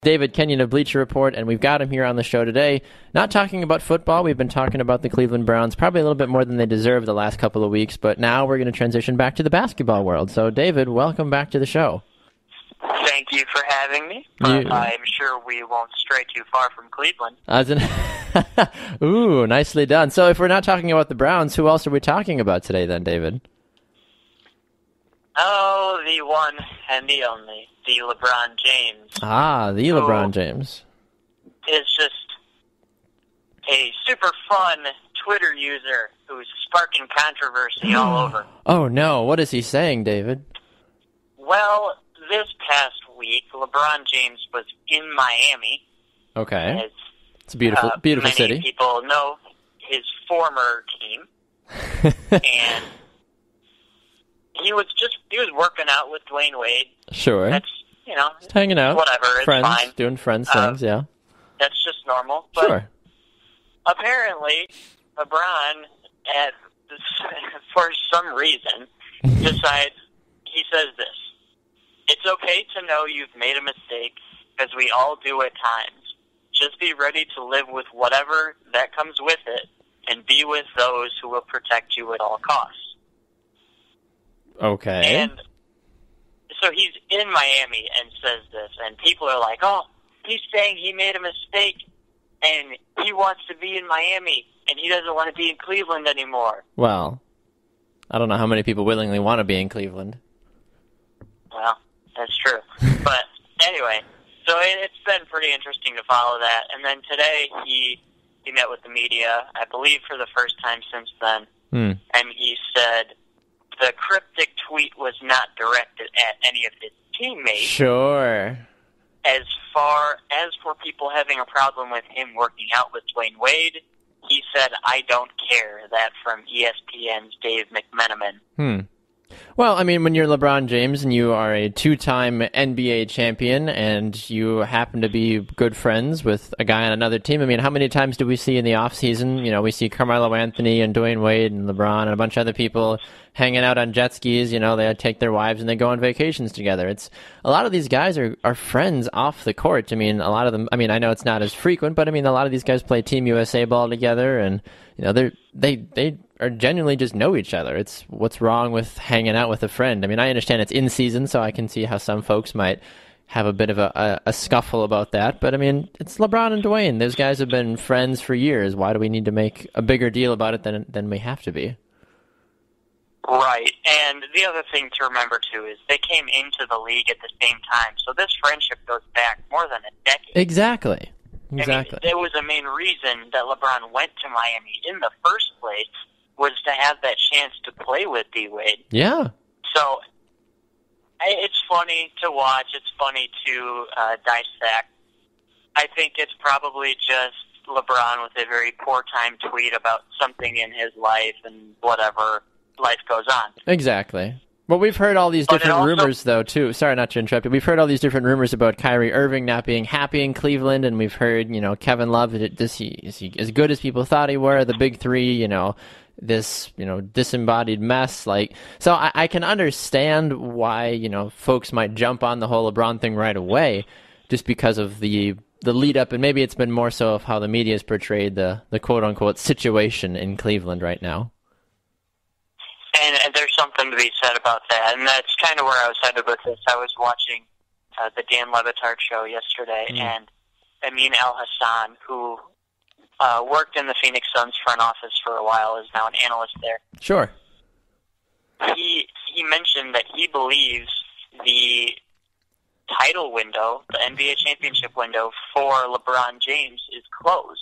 David Kenyon of Bleacher Report, and we've got him here on the show today. Not talking about football. We've been talking about the Cleveland Browns probably a little bit more than they deserve the last couple of weeks, but now we're going to transition back to the basketball world. So, David, welcome back to the show. Thank you for having me. But I'm sure we won't stray too far from Cleveland. Ooh, nicely done. So if we're not talking about the Browns, who else are we talking about today then, David? Oh, the one and the only, the LeBron James. Ah, the LeBron James. Is just a super fun Twitter user who's sparking controversy all over. Oh, no. What is he saying, David? Well, this past week, LeBron James was in Miami. Okay. It's a beautiful city. Many people know his former team. And he was working out with Dwayne Wade. Sure. That's, just hanging out. Whatever, it's friends, fine. Doing friends things, yeah. That's just normal. But sure. Apparently, LeBron, for some reason, decides, he says this: "It's okay to know you've made a mistake, because we all do at times. Just be ready to live with whatever that comes with it, and be with those who will protect you at all costs." Okay. And so he's in Miami and says this, and people are like, "Oh, he's saying he made a mistake, and he wants to be in Miami, and he doesn't want to be in Cleveland anymore." Well, I don't know how many people willingly want to be in Cleveland. Well, that's true. But anyway, so it's been pretty interesting to follow that. And then today he met with the media, I believe for the first time since then, and he said the cryptic tweet was not directed at any of his teammates. Sure. As far as for people having a problem with him working out with Dwayne Wade, he said, "I don't care." That from ESPN's Dave McMenamin. Well, I mean, when you're LeBron James and you are a two-time NBA champion and you happen to be good friends with a guy on another team, I mean, how many times do we see in the offseason, we see Carmelo Anthony and Dwayne Wade and LeBron and a bunch of other people hanging out on jet skis, they take their wives and they go on vacations together. A lot of these guys are friends off the court. I mean, a lot of them, I know it's not as frequent, but a lot of these guys play Team USA ball together and, they are genuinely just know each other. It's what's wrong with hanging out with a friend. I understand it's in season, so I can see how some folks might have a bit of a scuffle about that. But, it's LeBron and Dwayne. Those guys have been friends for years. Why do we need to make a bigger deal about it than we have to be? Right. And the other thing to remember, too, is they came into the league at the same time. So this friendship goes back more than a decade. Exactly. There was a main reason that LeBron went to Miami in the first place was to have that chance to play with D-Wade. Yeah. So it's funny to watch. It's funny to dissect. I think it's probably just LeBron with a very poor time tweet about something in his life and whatever life goes on. Exactly. Well, we've heard all these different rumors, though, too. Sorry not to interrupt you. We've heard all these different rumors about Kyrie Irving not being happy in Cleveland, and we've heard, Kevin Love, is he as good as people thought he were? The big three, this, disembodied mess. So I can understand why, folks might jump on the whole LeBron thing right away, just because of the lead up, and maybe it's been more so of how the media has portrayed the quote-unquote situation in Cleveland right now. And there's something to be said about that, and that's kind of where I was headed with this. I was watching the Dan Le Batard show yesterday, and Amin Al-Hassan, who worked in the Phoenix Suns front office for a while, is now an analyst there. Sure. He mentioned that he believes the title window, the NBA championship window for LeBron James is closed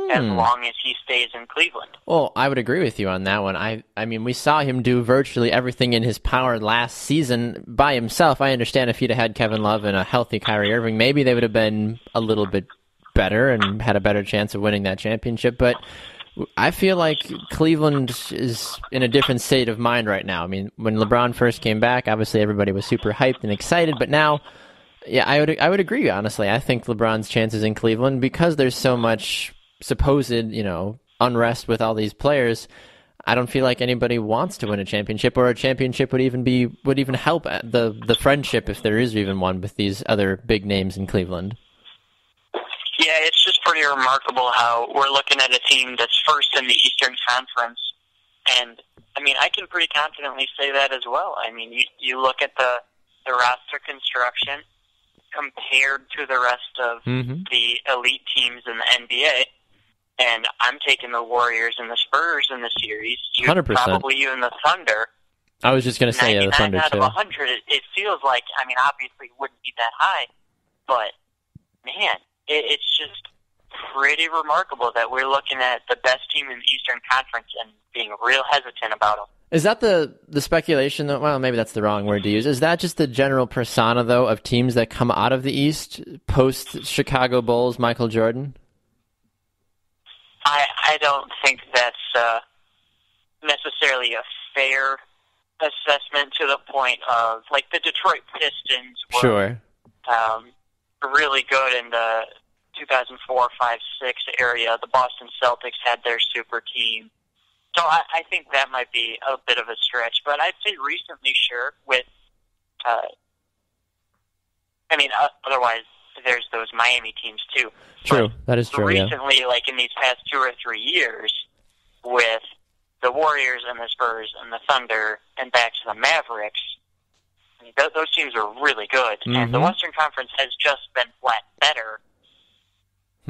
as long as he stays in Cleveland. Well, I would agree with you on that one. I mean, we saw him do virtually everything in his power last season by himself. I understand if he'd have had Kevin Love and a healthy Kyrie Irving, maybe they would have been a little bit better and had a better chance of winning that championship. But I feel like Cleveland is in a different state of mind right now. I mean, when LeBron first came back, obviously everybody was super hyped and excited, but now, yeah, I would agree, honestly. I think LeBron's chances in Cleveland, because there's so much supposed, unrest with all these players, I don't feel like anybody wants to win a championship, or a championship would even help the friendship, if there is even one, with these other big names in Cleveland. pretty remarkable how we're looking at a team that's first in the Eastern Conference, and I mean, I can pretty confidently say that as well. I mean, you look at the roster construction compared to the rest of the elite teams in the NBA, and I'm taking the Warriors and the Spurs in the series. 100%. Probably even the Thunder. I was just going to say the Thunder, 99 out too. of 100, it feels like, I mean, obviously it wouldn't be that high, but, man, it's just pretty remarkable that we're looking at the best team in the Eastern Conference and being real hesitant about them. Is that the speculation, though? Well, maybe that's the wrong word to use. Is that just the general persona, though, of teams that come out of the East post-Chicago Bulls, Michael Jordan? I don't think that's necessarily a fair assessment to the point of, like, the Detroit Pistons were really good in the 2004, 5, 6 area. The Boston Celtics had their super team. So I think that might be a bit of a stretch. But I'd say recently, sure, with, otherwise there's those Miami teams too. True, that is true, recently, like in these past 2 or 3 years, with the Warriors and the Spurs and the Thunder and back to the Mavericks, I mean, those teams are really good. And the Western Conference has just been flat better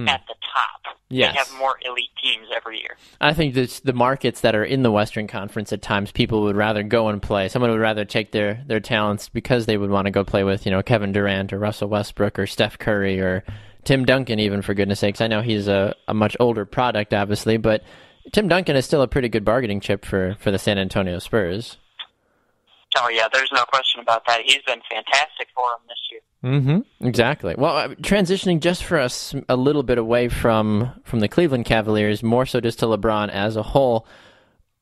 at the top. Yes. They have more elite teams every year. I think that the markets that are in the Western Conference, at times people would rather go and play. Someone would rather take their talents because they would want to go play with, Kevin Durant or Russell Westbrook or Steph Curry or Tim Duncan, even, for goodness sakes. I know he's a much older product, obviously, but Tim Duncan is still a pretty good bargaining chip for the San Antonio Spurs. Oh, yeah, there's no question about that. He's been fantastic for him this year. Exactly. Well, transitioning just for us a little bit away from the Cleveland Cavaliers, more so just to LeBron as a whole,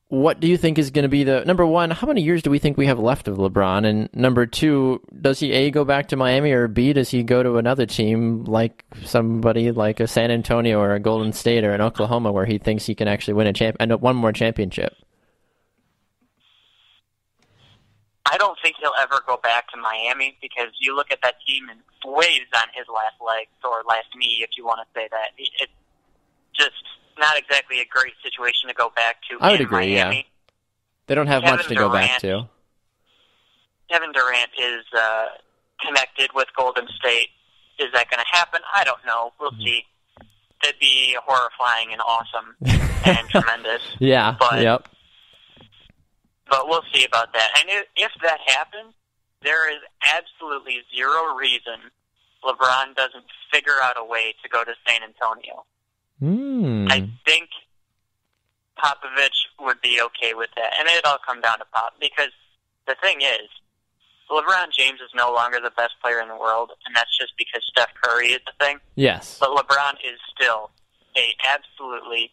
what do you think is going to be number one, how many years do we think we have left of LeBron? And number two, does he A, go back to Miami, or B, does he go to another team like somebody like a San Antonio or a Golden State or an Oklahoma where he thinks he can actually win one more championship? I don't think he'll ever go back to Miami because you look at that team and waves on his last legs or last knee, if you want to say that. It's just not exactly a great situation to go back to. I would agree, Miami. yeah. They don't have much to go back to. Kevin Durant is connected with Golden State. Is that going to happen? I don't know. We'll see. It'd be horrifying and awesome and tremendous. Yeah, But we'll see about that. And if that happens, there is absolutely zero reason LeBron doesn't figure out a way to go to San Antonio. I think Popovich would be okay with that. And it'd all come down to Pop. Because the thing is, LeBron James is no longer the best player in the world, and that's just because Steph Curry is the thing. Yes. But LeBron is still a absolutely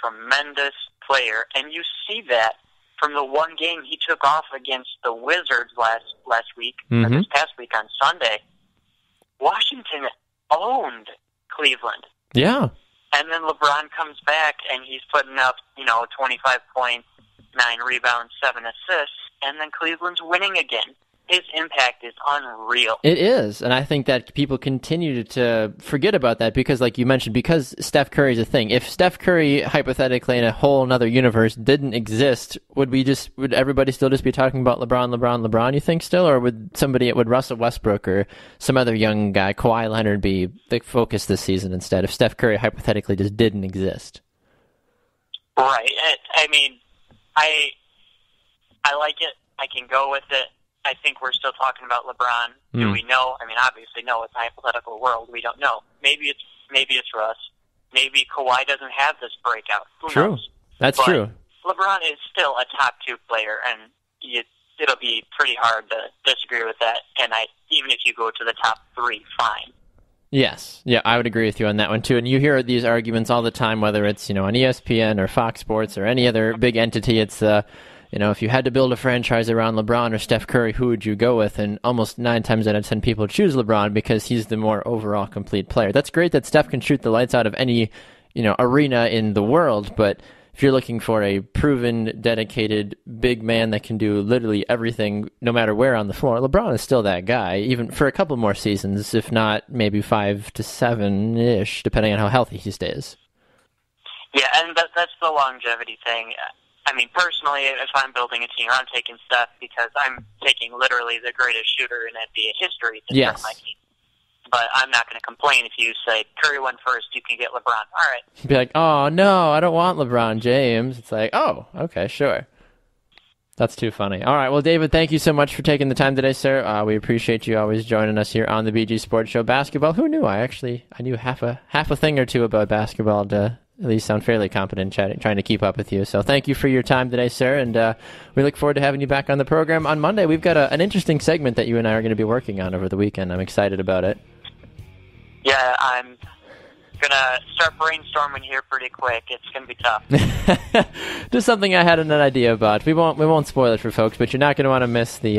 tremendous player. And you see that from the one game he took off against the Wizards last week, or this past week on Sunday. Washington owned Cleveland. Yeah. And then LeBron comes back, and he's putting up, 25 points, 9 rebounds, 7 assists, and then Cleveland's winning again. His impact is unreal. It is, and I think that people continue to forget about that because, like you mentioned, because Steph Curry's a thing. If Steph Curry, hypothetically, in a whole another universe, didn't exist, would everybody still just be talking about LeBron, you think, still? Or would Russell Westbrook or some other young guy, Kawhi Leonard, be the focus this season instead, if Steph Curry, hypothetically, just didn't exist? Right. I mean, I like it. I can go with it. I think we're still talking about LeBron. Do we know? I mean, obviously, no. It's a hypothetical world. We don't know. Maybe it's Russ. Maybe Kawhi doesn't have this breakout. Who knows? That's true. LeBron is still a top 2 player, and it'll be pretty hard to disagree with that. And even if you go to the top 3, fine. Yes. Yeah, I would agree with you on that one, too. And you hear these arguments all the time, whether it's, on ESPN or Fox Sports or any other big entity. It's if you had to build a franchise around LeBron or Steph Curry, who would you go with? And almost 9 times out of 10 people choose LeBron because he's the more overall complete player. That's great that Steph can shoot the lights out of any, arena in the world, but if you're looking for a proven, dedicated, big man that can do literally everything, no matter where on the floor, LeBron is still that guy, even for a couple more seasons, if not maybe 5 to 7-ish, depending on how healthy he stays. Yeah, and that's the longevity thing. I mean, personally, if I'm building a team, I'm taking Steph because I'm taking literally the greatest shooter in NBA history to start my team. But I'm not going to complain if you say, Curry went first, you can get LeBron. All right. Be like, oh, no, I don't want LeBron James. It's like, oh, okay, sure. That's too funny. All right, well, David, thank you so much for taking the time today, sir. We appreciate you always joining us here on the BG Sports Show. Basketball, who knew? I knew half a thing or two about basketball to at least sound fairly competent trying to keep up with you. So thank you for your time today, sir, and we look forward to having you back on the program on Monday. We've got an interesting segment that you and I are going to be working on over the weekend. I'm excited about it. Yeah, I'm going to start brainstorming here pretty quick. It's going to be tough. Just something I had an idea about. We won't spoil it for folks, but you're not going to want to miss the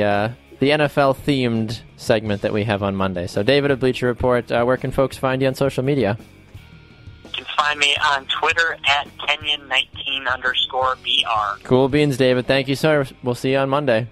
NFL-themed segment that we have on Monday. So David of Bleacher Report, where can folks find you on social media? You can find me on Twitter at Kenyon19_BR. Cool beans, David. Thank you, sir. We'll see you on Monday.